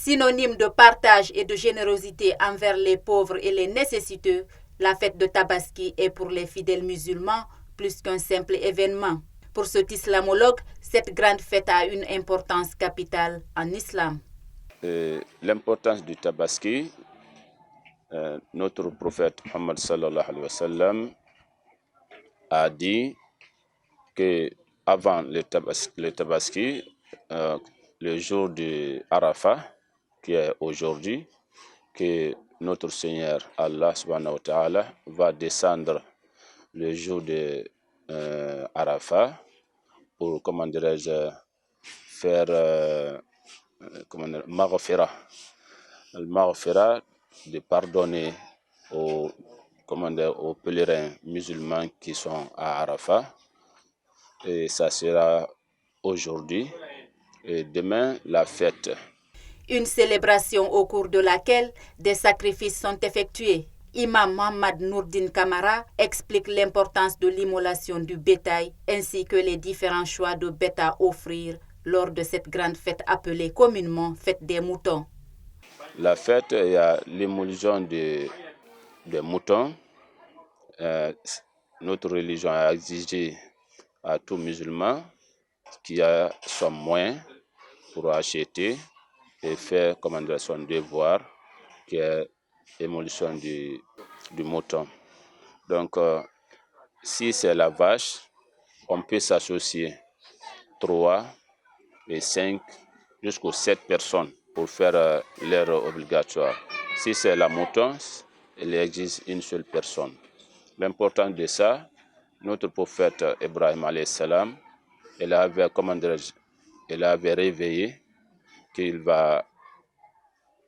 Synonyme de partage et de générosité envers les pauvres et les nécessiteux, la fête de Tabaski est pour les fidèles musulmans plus qu'un simple événement. Pour cet islamologue, cette grande fête a une importance capitale en islam. L'importance du Tabaski, notre prophète Muhammad sallallahu alayhi wa sallam a dit que avant le Tabaski, le jour de Arafat, qui est aujourd'hui, que notre Seigneur Allah subhanahu wa ta'ala va descendre le jour de Arafat pour, comment dirais-je, faire maghfira. Le maghfira, de pardonner aux pèlerins musulmans qui sont à Arafat. Et ça sera aujourd'hui et demain la fête. Une célébration au cours de laquelle des sacrifices sont effectués. Imam Mohamed Nourdin Kamara explique l'importance de l'immolation du bétail ainsi que les différents choix de bêtes à offrir lors de cette grande fête appelée communément fête des moutons. La fête, il y a l'immolation des moutons. Notre religion a exigé à tout musulman qui a son moyen pour acheter et faire son devoir, qui est l'émolition du mouton. Donc, si c'est la vache, on peut s'associer 3 et 5 jusqu'aux 7 personnes pour faire l'heure obligatoire. Si c'est la mouton, il existe une seule personne. L'important de ça, notre prophète Ibrahim alayhi salam, il avait réveillé qu'il va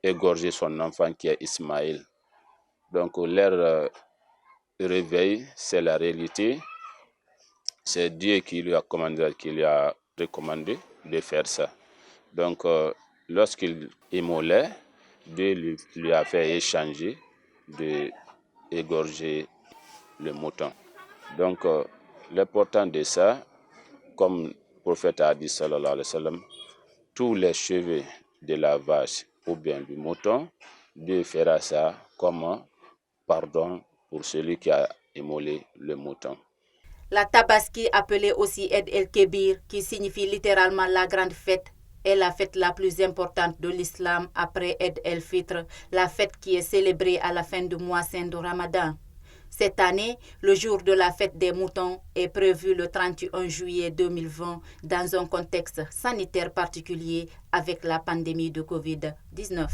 égorger son enfant qui est Ismaël. Donc leur réveil, c'est la réalité. C'est Dieu qui lui a recommandé de faire ça. Donc lorsqu'il immolait, Dieu lui a fait échanger d'égorger le mouton. Donc l'important de ça, comme le prophète a dit sallallahu alayhi wa sallam, tous les cheveux de la vache ou bien du mouton, Dieu fera ça comme pardon pour celui qui a immolé le mouton. La Tabaski, appelée aussi Eid el-Kébir, qui signifie littéralement la grande fête, est la fête la plus importante de l'islam après Eid el-Fitr, la fête qui est célébrée à la fin du mois saint de Ramadan. Cette année, le jour de la fête des moutons est prévu le 31 juillet 2020 dans un contexte sanitaire particulier avec la pandémie de Covid-19.